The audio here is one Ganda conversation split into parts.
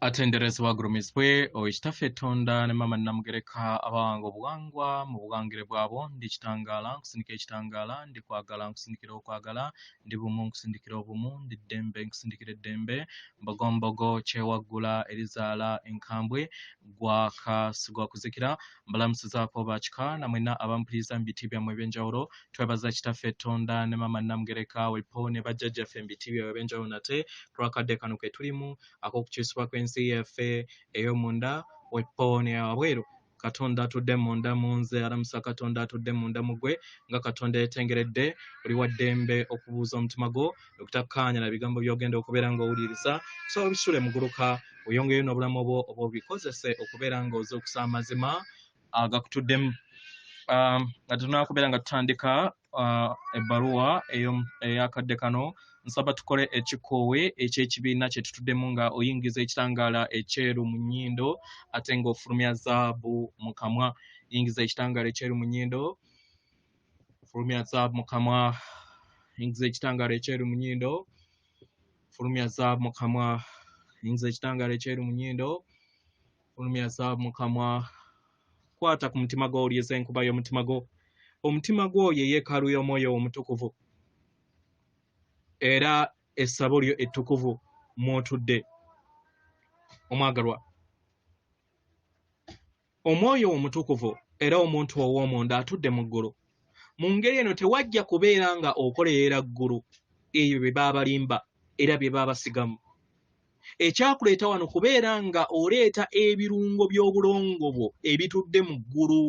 Atenderezebwa agulumizibwe Owekitaffe Katonda ne Maama Namugereka abawanga obuwangwa mu bugangire bwabo ndi kitangaala nkusindikira ekitangaala ndi kwagala nkusindikira okwagala ndi bumu nkusindikira obumu ndi ddembe nkusindikira eddembe mbogombogo kyewaggula erizaala enkambwe gwakasigwa kuzikira mbalamusizaako bakika namwena abampuliriza mu biti byammwe eby'enjawulo twebaza Kitaffe Katonda ne Maama Namugereka wepo ne bajjajjaffe mu biti byabwe eby'enjawulo nate twakadde kano ke tulimu ak'okukyusibwa kw'ensi yaffe ey'omunda wepo ne wabweru Katonda atudde munda mu nze alamusa Katonda atudde munda mu ggwe nga Katonda yetengeredde oli wa ddembe okubuuza omutima gwo okutakkaanya na bigambo by'ogenda okubeera ng'owuliriza so obisule muguluka oyongeyo n'obulamu obwo oba obikozese okubeera ng'oza okusa amazima agakutuddemu nga tunakubeera nga tutandika ebbaluwa ey'akadde kano nsaba tukole ekikoowe eky'ekibiina kye tutuddemu nga oyingiza ekitangaala ekyeru mu nnyindo ate ng'ofulumya zaabu mu kamwa yingiza ekitangaala ekyeru mu nnyindo fulumya zaabu mu kamwa yingiza ekitangaala ekyeru mu nnyindo fulumya zaabu mu kamwa yingiza ekitangaala ekyeru mu nnyindo fulumya zaabu mu kamwa kwata ku mutima gwo owuliriza enkuba y'omutima gwo omutima gwo ye yeekaalu y'omwoyo omutukuvu era essabo lyo ettukuvu mw'otudde omwagalwa omwoyo omutukuvu era omuntu ow'omunda atudde mu ggulu mu ngeri eno tewajja kubeera nga okolerera ggulu ebyo bye baabalimba era bye baabasigamu ekyakuleeta wano kubeera nga oleeta ebirungo by'obulongo bwo ebitudde mu ggulu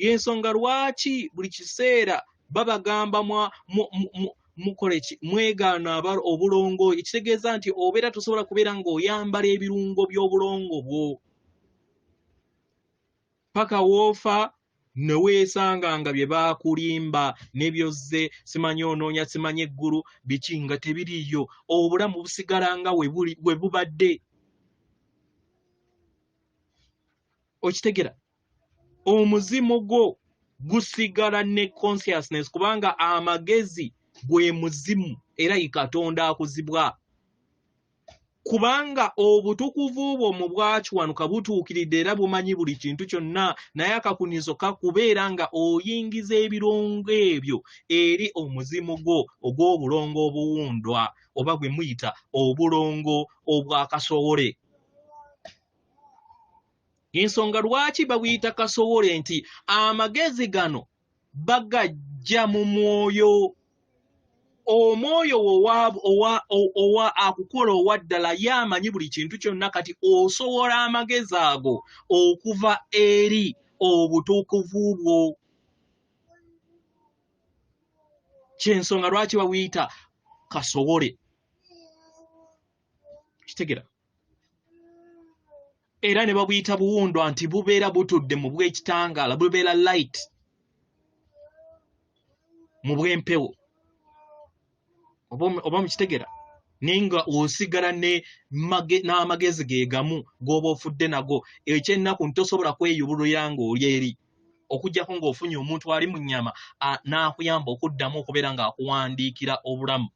y'ensonga lwaki buli kiseera babagamba mukole mwegaana obulongo ekitegeeza nti obeera tosobola kubeera ng'oyambala ebirungo by'obulongo bwo paka woofa ne weesanga nga bye baakulimba n'ebyozze simanyi onoonya simanyi eggulu biki nga tebiriyo obulamu busigala nga we bubadde okitegera omuzimu gwo gusigala ne consciousness kubanga amagezi gwe muzimu era ye Katonda akuzibwa kubanga obutukuvu bwo mu bwakiwanuka butuukiridde era bumanyi buli kintu kyonna naye akakunizo kakubeera nga oyingiza ebirongo ebyo eri omuzimu gwo ogw'obulongo obuwundwa oba gwe muyita obulongo obwakasowole ensonga lwaki babuyita kasowole nti amagezi gano bagajja mu mwoyo omwoyo owa akukola owaddala yamanyi buli kintu kyonna kati osowola amagezi ago okuva eri obutukuvu bwo kyensonga lwaki babuyita kasowole kitegera era ne babuyita buwundwa nti bubeera butudde mu bw'ekitangaala bubeera light mu bw'empewo oba mukitegera naye nga osigala n'amagezi ge gamu g'oba ofudde nago ekyennaku ntosobola kweyubulira ng'oli eri okuggyako ng'ofunye omuntu ali mu nnyama n'akuyamba okuddamu okubeera ng'akuwandiikira obulamu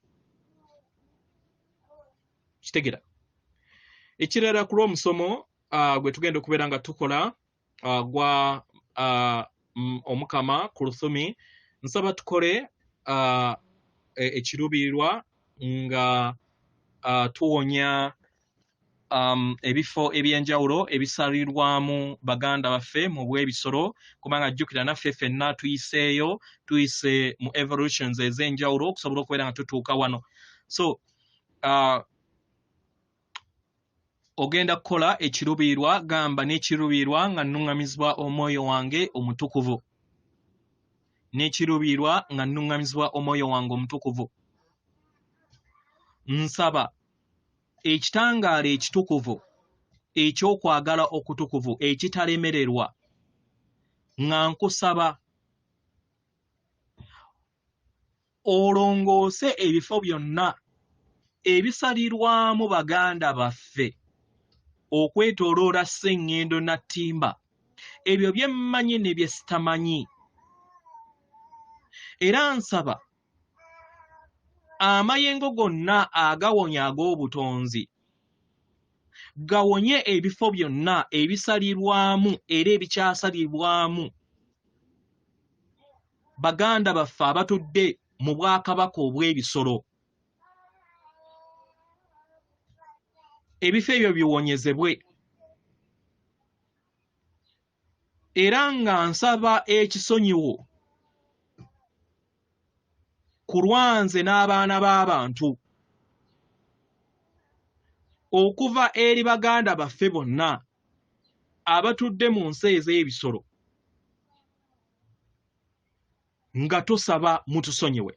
kitegera ekirala ku lw'omusomo gwe tugenda okubeera nga tukola gwa Omukama Kuthumi nsaba tukole ekiruubirirwa nga tuwonya ebifo eby'enjawulo ebisalirwamu baganda baffe mu bw'ebisolo kubanga jjukira naffe ffenna tuyiseeyo tuyise mu evolutions ez'enjawulo okusobola okubeera nga tutuuka wano so ogenda kukola ekiruubirirwa gamba n'ekiruubirirwa nga nnuŋŋamizibwa omwoyo wange omutukuvu n'ekiruubirirwa nga nnuŋŋamizibwa omwoyo wange omutukuvu nsaba ekitangaala ekitukuvu eky'okwagala okutukuvu ekitalemererwa nga nkusaba olongoose ebifo byonna ebisalirwamu baganda baffe okwetooloola Sseŋŋendo na Ttimba ebyo bye mmanyi ne bye sitamanyi era nsaba amayengo gonna agawonya ag'obutonzi gawonye ebifo byonna ebisalirwamu era ebikyasalirwamu baganda baffe abatudde mu bwakabaka obw'ebisolo. Ebifo ebyo biwonyezebwe. Era nga nsaba ekisonyiwo ku lwanze n'abaana b'abantu okuva eri baganda baffe bonna abatudde mu nsi ez'ebisolo nga tusaba mutusonyiwe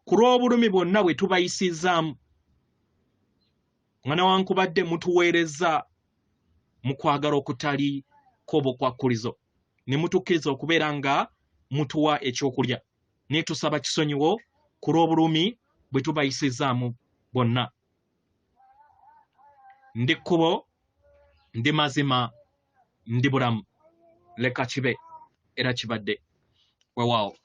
ku lw'obulumi bwonna bwe tubayisizzaamu nga newankubadde mutuweereza mu kwagala okutali kw'obukwakkulizo ne mutukkiriza okubeera nga mutuwa ekyokulya. Naye tusaba kisonyiwo ku lw'obulumi bwe tubayisizzaamu bonna. Ndi kkubo, ndi mazima, ndi bulamu. Leka kibe era kibadde. Weewaawo.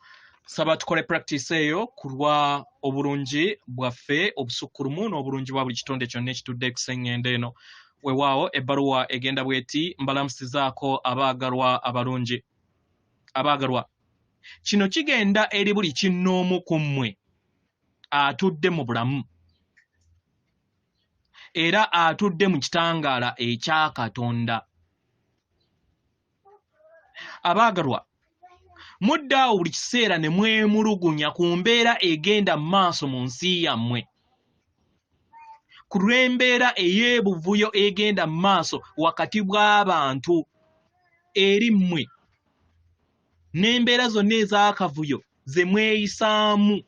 Saba tukole practice eyo ku lwa obulungi bwaffe obusukkulumu n'obulungi bwa buli kitonde kyonna ekitudde ekusenngendo eno. Weewaawo ebbaluwa egenda bweti mbalamusizaako abaagalwa abalungi. Abaagalwa, kino kigenda eri buli kinnoomu ku mmwe atudde mu bulamu era atudde mu kitangaala ekya Katonda. Abaagalwa, muddaawo buli kiseera ne mwemulugunya ku mbeera egenda mu maaso mu nsi yammwe, ku lw'embeera ey'ebuvuyo egenda mu maaso wakati bw'abantu eri mmwe n'embeera zonna ez'akavuyo ze mweyisaamu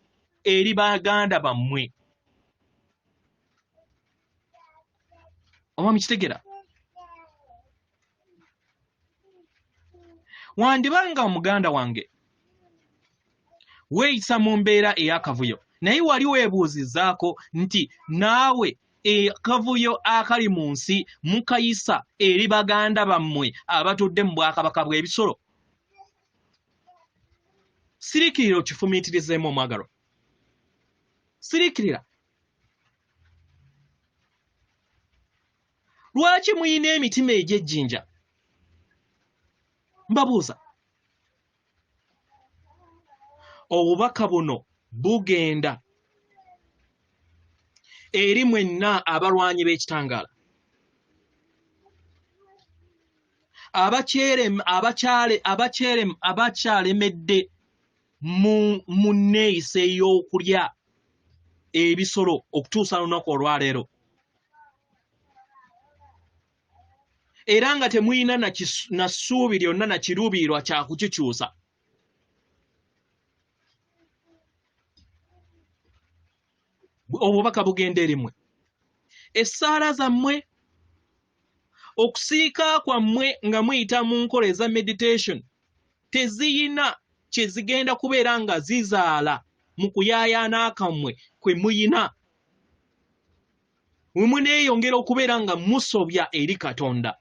eri baganda bammwe. Oba mukitegera? Wandibanga omuganda wange weeyisa mu mbeera ey'akavuyo naye wali weebuuzizzaako nti naawe akavuyo akali mu nsi mukayisa eri baganda bammwe abatudde mu bwakabaka bw'ebisolo? Sirikirira okifumiitirizeemu omwagalwa. Sirikirira. Lwaki muyina emitima egy'ejjinja? Mbabuuza. Obubaka buno bugenda eri mwenna abalwanyi b'ekitangaala, abakyalemedde mu nneeyisa ey'okulya ebisolo okutuusa lunaku olwaleero, era nga temuyina na ssuubi lyonna na kiruubirirwa kya kukikyusa. Obubaka bugenda eri mmwe. Essaala zammwe, okusiika kwammwe nga muyita mu nkola eza meditation teziyina kye zigenda kubeera nga zizaala mu kuyaayaana kwammwe kwe muyina. We muneeyongera okubeera nga musobya eri Katonda,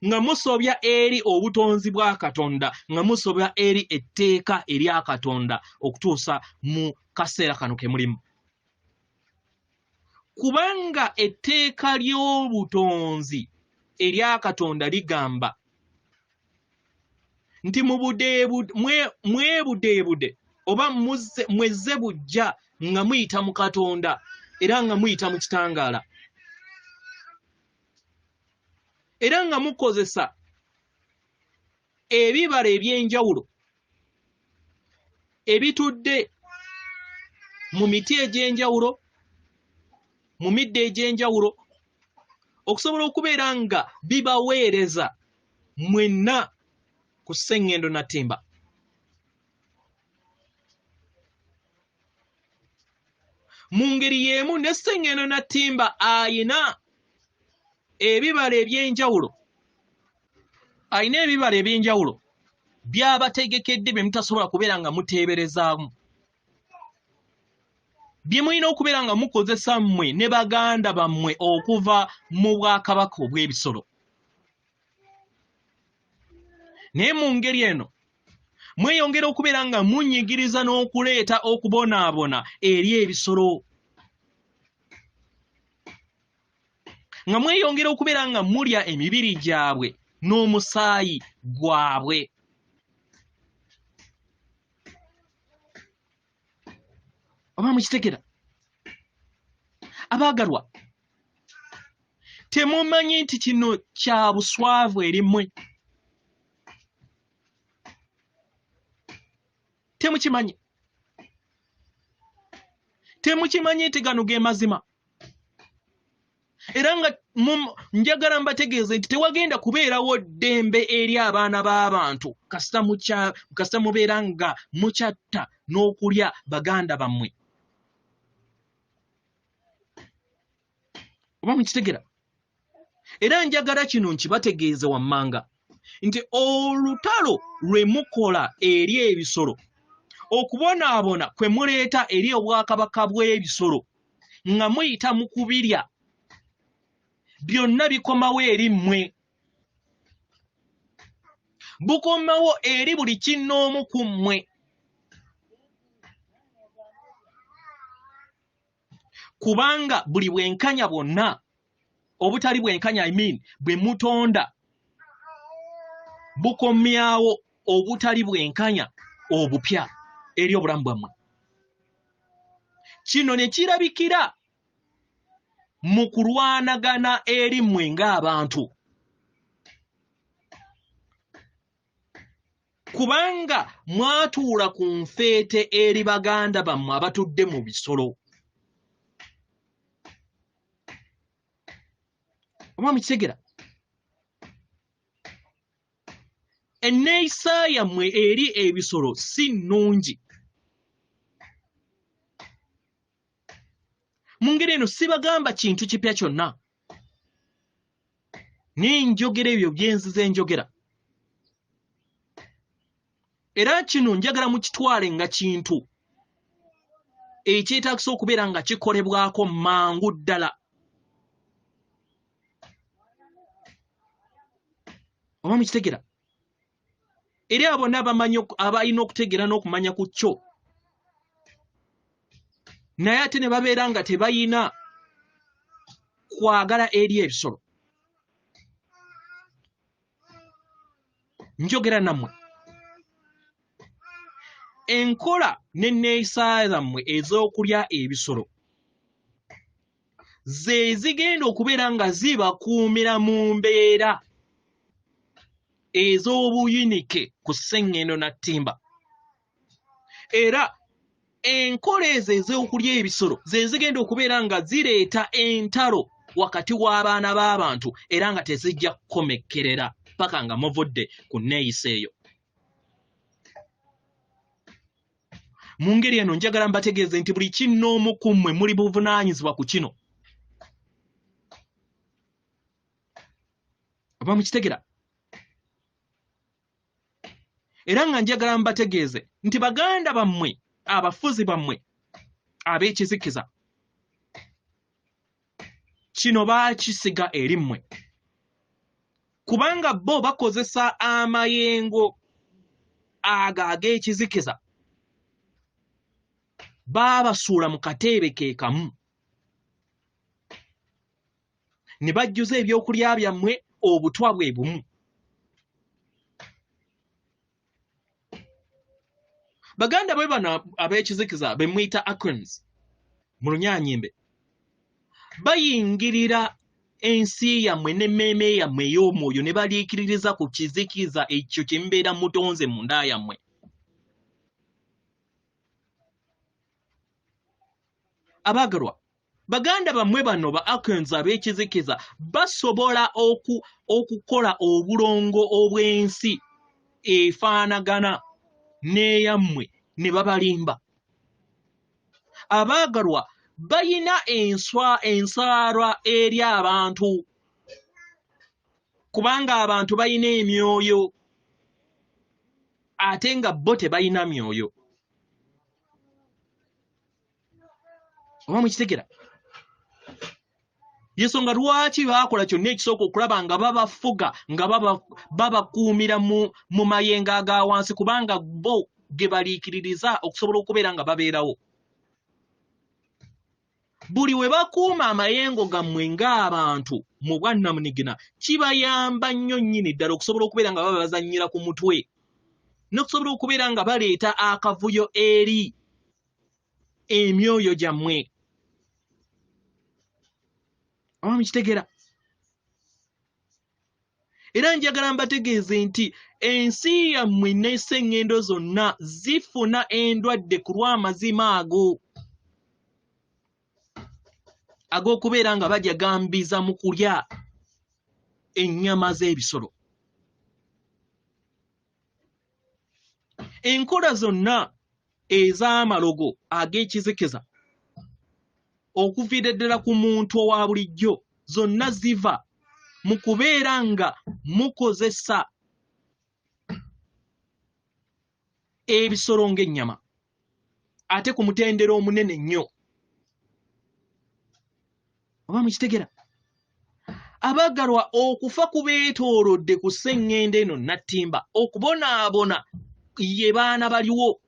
nga musobya eri obutonzi bwa Katonda, nga musobya eri etteeka erya Katonda okutuusa mu kaseera kano ke mulimu. Kubanga etteeka ly'obutonzi erya Katonda ligamba nti mwebudeebude oba mwezze bujja nga muyita mu Katonda era nga muyita mu kitangaala, era nga mukozesa ebibala eby'enjawulo ebitudde mu miti egy'enjawulo, mu midde egy'enjawulo, okusobola okubeera nga bibaweereza mwenna ku sseŋŋendo nattimba. Mu ngeri y'emu ne sseŋŋendo nattimba ayina ebibala eby'enjawulo, by'abategekedde bye mutasobola kubeera nga muteeberezaamu, bye mulina okubeera nga mukozesa mmwe ne baganda bammwe okuva mu bwakabaka obw'ebisolo. Naye mu ngeri eno mweyongera okubeera nga munyigiriza n'okuleeta okubonaabona eri ebisolo. nga mweyongera okubeera nga mulya emibiri gyabwe n'omusaayi gwabwe. Oba mukitegera? Abaagalwa, temumanyi nti kino kya buswavu eri mmwe? Temukimanyi? Temukimanyi nti gano ge mazima? Era nga njagala mbategeeze nti tewagenda kubeerawo ddembe eri abaana b'abantu kasita mubeera nga mukyatta n'okulya baganda bammwe. Oba mukitegera? Era njagala kino nkibategeeze wammanga nti olutalo lwe mukola eri ebisolo, okubonaabona kwe muleeta eri obwakabaka bw'ebisolo nga muyita mu kubirya, byonna bikomawo eri mmwe. Bukomawo eri buli kinnoomu ku mmwe. Kubanga buli bwenkanya bwonna, obutali bwenkanya bwe mutonda, bukomyawo obutali bwenkanya obupya eri obulamu bwammwe. Kino ne kirabikira mu kulwanagana eri mmwe ng'abantu. Kubanga mwatuula ku nfeete eri baganda bammwe abatudde mu bisolo. Oba mukitegera? Enneeyisa yammwe eri ebisolo si nnungi. Mu ngeri eno sibagamba kintu kipya kyonna. Ninjogera ebyo byenzize njogera. Era kino njagala mukitwale nga kintu ekyetaagisa okubeera nga kikolebwako mangu ddala. Oba mukitegera? Eri abo abalina okutegeera n'okumanya ku kyo, naye ate ne babeera nga tebalina kwagala eri ebisolo. Njogera nammwe, enkola n'enneeyisa zammwe ez'okulya ebisolo ze zigenda okubeera nga zibakuumira mu mbeera ez'obuyinike ku sseŋŋendo na ttimba. Era enkola ezo ez'okulya ebisolo ze zigenda okubeera nga zireeta entalo wakati w'abaana b'abantu era nga tezijja kukomekkerera paka nga muvudde ku nneeyisa eyo. Mu ngeri eno njagala mbategeeze nti buli kinnoomu ku mmwe muli buvunaanyizibwa ku kino. Oba mukitegera? Era nga njagala mbategeeze nti baganda bammwe, abafuzi bammwe ab'ekizikiza, kino baakisiga eri mmwe. Kubanga bo bakozesa amayengo ago ag'ekizikiza, baabasuula mu kateebe ke kamu, ne bajjuza ebyokulya byammwe obutwa bwe bumu. Baganda bwe bano ab'ekizikiza be mwita acronyms mu Lunyanyimbe, bayingirira ensi yammwe n'emmeeme yammwe ey'omwoyo ne baliikiririza ku kizikiza ekyo kye mubeera mutonze mu nda yammwe. Abaagalwa, baganda bammwe bano ba acronyms ab'ekizikiza basobola okukola obulongo obw'ensi efaanagana n'eyammwe ne babalimba. Abaagalwa, bayina ensaalwa eri abantu, kubanga abantu bayina emyoyo ate nga bo tebayina myoyo. Oba mukitegera? Yensonga lwaki baakola kyonna ekisooka okulaba nga babafuga nga babakuumira mu mayengo aga wansi, kubanga bo ge baliikiririza okusobola okubeera nga babeerawo. buli we bakuuma amayengo gammwe ng'abantu mu bwannamunigina kibayamba nnyo nnyini ddala okusobola okubeera nga baba bazannyira ku mutwe n'okusobola okubeera nga baleeta akavuyo eri emyoyo gyammwe. Oba mukitegeera? Era njagala mbategeeze nti ensi yammwe n'esseŋŋendo zonna zifuna endwadde ku lw'amazima ago ag'okubeera nga bajagambiza mu kulya ennyama z'ebisolo. Enkola zonna ez'amalogo ag'ekizikeza okuviira ddala ku muntu owa bulijjo zonna ziva mu kubeera nga mukozesa ebisolo ng'ennyama ate ku mutendera omunene nnyo. Oba mukitegera? Abaagalwa okufa kubeetoolodde ku sseŋŋendo eno nattimba okubonaabona ye baana baliwo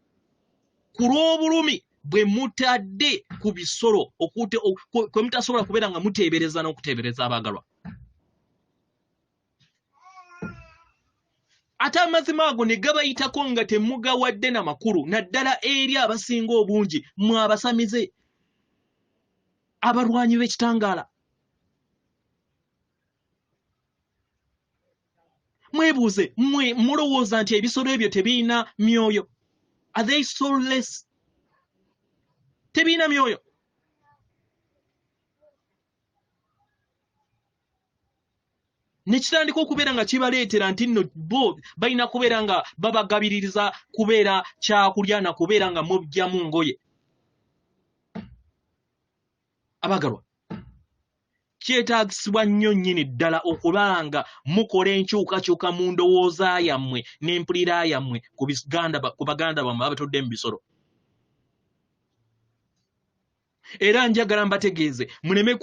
ku lw'obulumi bwe mutadde ku bisolo kwe mutasobola kubeera nga muteebereza n'okuteebereza abaagalwa. Ate amazima ago ne gabayitako nga temugawadde na makulu naddala eri abasinga obungi mwe abasamize abalwanyi b'ekitangaala. Mwebuuze mmwe mulowooza nti ebisolo ebyo tebiina myoyo? Are they soulless? Tebiina myoyo. Ne kitandika okubeera nga kibaleetera nti nno bo balina kubeera nga babagabiririza kubeera kyakulya na kubeera nga mubyamu ngoye. Abaagalwa, kyetaagisibwa nnyo nnyini ddala okuba nga mukola enkyukakyuka mu ndowooza yammwe n'empulira yammwe ku baganda bammwe abatudde mu bisolo. Era njagala mbategeeze muleme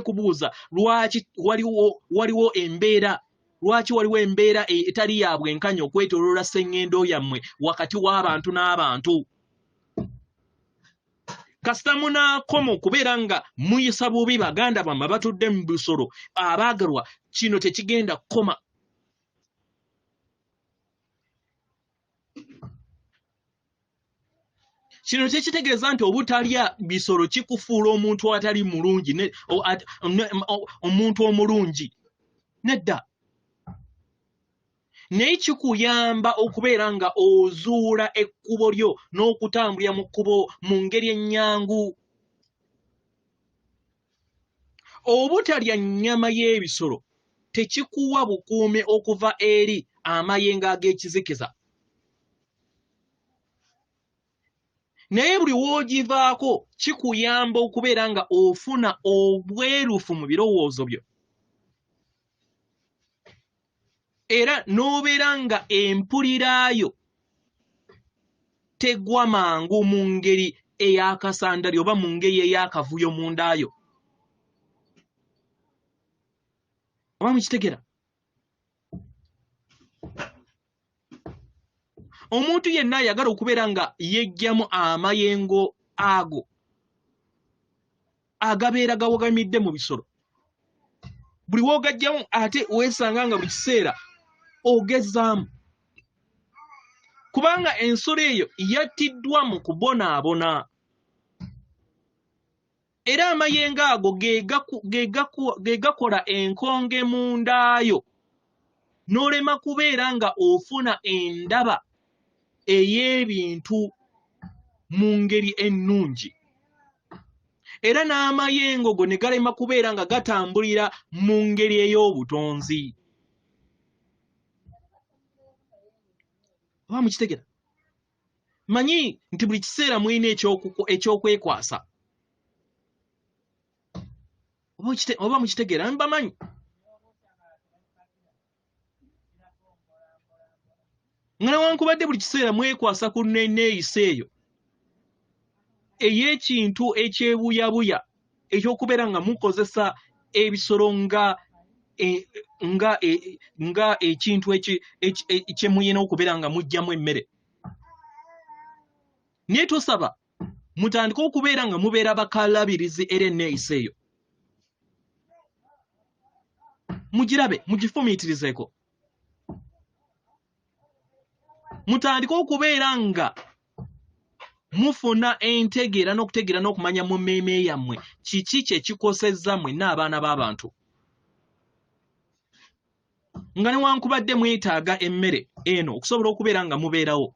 kubuuza lwaki waliwo embeera etali ya bwenkanya okwetooloola sseŋŋendo yammwe wakati w'abantu n'abantu. Kasita munaakoma okubeera nga muyisa bubi baganda bammwe abatudde mu bisolo, abaagalwa, kino tekigenda kukoma. Kino tekitegeeza nti obutalya bisolo kikufuula omuntu atali mulungi, omuntu omulungi. Nedda. Naye kikuyamba okubeera nga ozuula ekkubo lyo n'okutambulira mu kkubo mu ngeri ennyangu. Obutalya nnyama y'ebisolo tekikuwa bukuumi okuva eri amayengo ag'ekizikiza. Naye buli w'ogivaako kikuyamba okubeera nga ofuna obwerufu mu birowoozo byo. Era n'obeera nga empuliraayo tegwa mangu mu ngeri ey'akasandali oba mu ngeri ey'akavuyo mu ndaayo. Oba mukitegera? Omuntu yenna ayagala okubeera nga yeggyamu amayengo ago agabeera gawogamidde mu bisolo, buli w'ogaggyamu ate weesanga nga buli kiseera ogezaamu, kubanga ensolo eyo yattiddwa mu kubonaabona. Era amayengo ago ge gakola enkonge mu ndaayo n'olema kubeera nga ofuna endaba ey'ebintu mu ngeri ennungi. Era n'amayengo go ne galema kubeera nga gatambulira mu ngeri ey'obutonzi. Oba mukitegera? Manyi nti buli kiseera mulina ekyokwekwasa. Oba mukitegera? Mbamanyi. Nga newankubadde buli kiseera mwekwasa ku neeyisa eyo ey'ekintu ekyebuyabuya eky'okubeera nga mukozesa ebisolo nga ekintu kye muyina okubeera nga muggyamu emmere. Naye tosaba mutandika okubeera nga mubeera bakalabirizi era enneeyisa eyo mugirabe mugifumiitirizeeko mutandika okubeera nga mufuna entegeera n'okutegeera n'okumanya mu mmeeme yammwe kiki kye kikosezza mwenna abaana b'abantu nga newankubadde mwetaaga emmere eno okusobola okubeera nga mubeerawo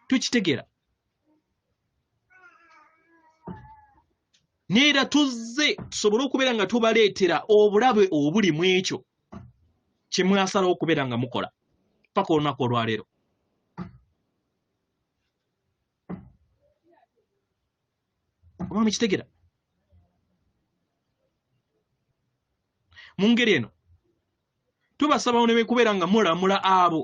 tukitegeera neera tuzze tusobole okubeera nga tubaleetera obulabe obuli mu ekyo kye mwasalawo okubeera nga mukola paka olunaku olwaleero oba mukitegeera mu ngeri eno tubasabawo ne bekubeera nga mulamula abo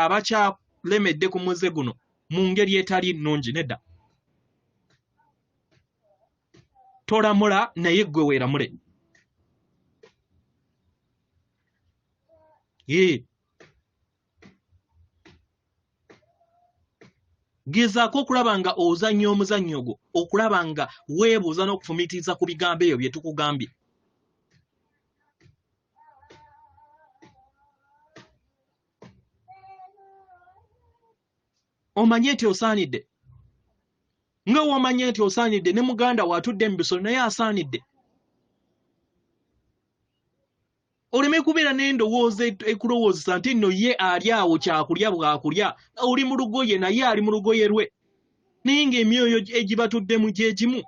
abakyalemedde ku muze guno mu ngeri etali nnungi nedda tolamula naye ggwe weeramule gezaako okulaba nga ozannya omuzannyo ogwo okulaba nga weebuuza n'okufumiitiriza ku bigambo ebyo bye tukugambye omanye nti osaanidde nga womanye nti osaanidde ne muganda watudde mu bisolo naye asaanidde oleme kubeera n'endowooza ekulowoozesa nti nno ye ali awo kyakulya bwakulya oli mu lugoye naye ali mu lugoye lwe naye ng'emyoyo egibatuddemu gye gimu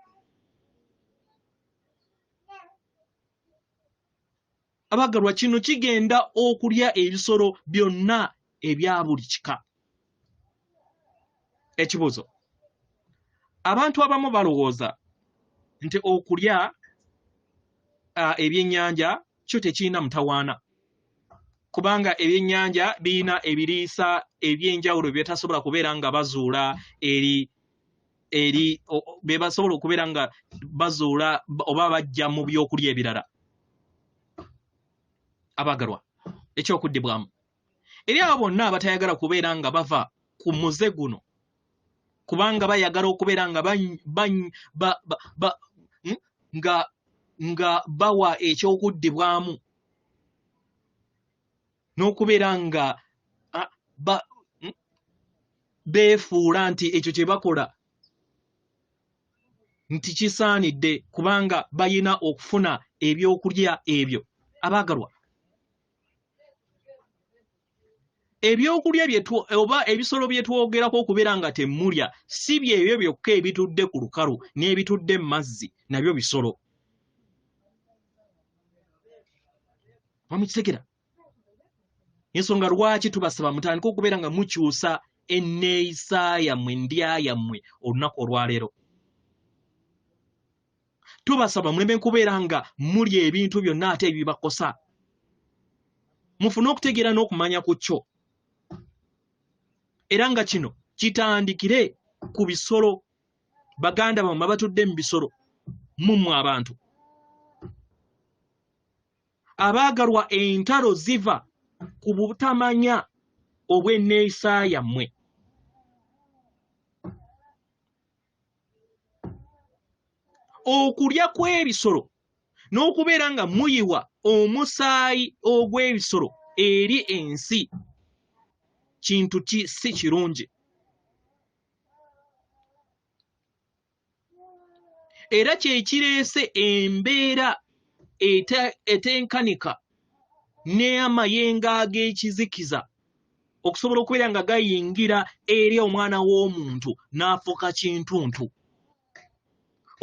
abagalwa kino kigenda okulya ebisolo byonna ebya buli kika ekibuuzo abantu abamu balowooza nti okulya ebyennyanja kyo tekirina mutawaana kubanga ebyennyanja birina ebiriisa ebyenjawulo bye batasobola kubeera nga bazuula eri be basobola okubeera nga bazuula oba bajja mu byokulya ebirala abagalwa ekyokuddibwamu eri abo bonna abatayagala kubeera nga bava ku muze guno kubanga bayagala okubeera nga nga bawa ekyokuddibwamu n'okubeera nga beefuula nti ekyo kye bakola nti kisaanidde kubanga bayina okufuna ebyokulya ebyo abaagalwa ebyokulya oba ebisolo bye twogerako okubeera nga temulya si byebyo byokka ebitudde ku lukalu n'ebitudde mu mazzi nabyo bisolo wamukitegera ensonga lwaki tubasaba mutandika okubeera nga mukyusa enneeyisa yammwe ndya yammwe olunaku olwaleero tubasaba muleme kubeera nga mulya ebintu byonna ate ebibakosa mufune okutegeera n'okumanya ku kyo era nga kino kitandikire ku bisolo baganda bammwe batudde mu bisolo mummwe abantu abaagalwa entalo ziva ku butamanya obw'enneeyisa yammwe okulya kw'ebisolo n'okubeera nga muyiwa omusaayi ogw'ebisolo eri ensi kintu si kirungi era kye kireese embeera etenkanika n'amayengo ag'ekizikiza okusobola okubeera nga gayingira eri omwana w'omuntu n'afuuka kintuntu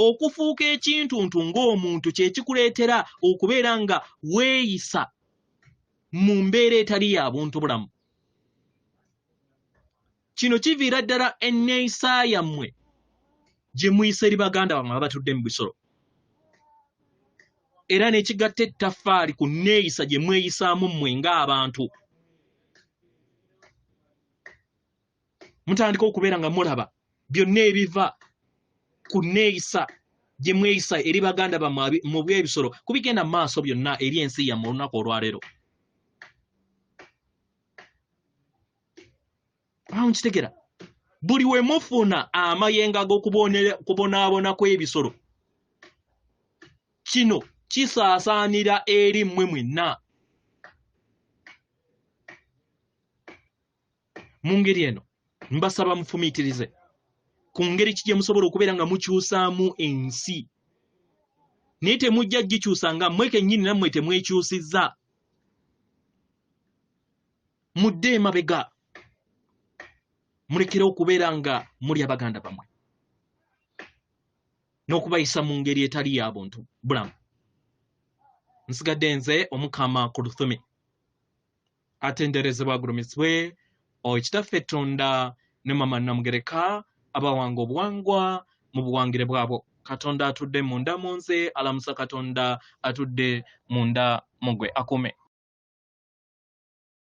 okufuuka ekintuntu ng'omuntu kye kikuleetera okubeera nga weeyisa mu mbeera etali ya buntu bulamu kino kiviira ddala enneeyisa yammwe gye muyisa eri baganda bammwe abatudde mu bisolo era n'ekigatta ettaffaali ku nneeyisa gye mweyisaamu mmwe ng'abantu mutandika okubeera nga mulaba byonna ebiva ku nneeyisa gye mweyisa eri baganda bammwe mu bw'ebisolo kubigenda mu maaso byonna eri ensi yammwe olunaku olwaleero Nkitegera buli we mufuna amayenga g'okubonaabona kw'ebisolo kino kisaasaanira eri mmwe mwenna. Mu ngeri eno mbasaba mufumiitirize ku ngeri ki gye musobola okubeera nga mukyusaamu ensi, naye temujja gikyusa nga mmwe kennyini nammwe temwekyusizza. Mudde emabega, mulekere okubeera nga muli abaganda bammwe n'okubayisa mu ngeri etali ya buntu bulamu. Nsigadde nze Omukama Kuthumi, atenderezebwa agulumisibwe Kitaffe Tonda ne Mama Namugereka abawanga obuwangwa mu buwangire bwabo. Katonda atudde munda mu nze, alamusa Katonda atudde munda mu gwe akume.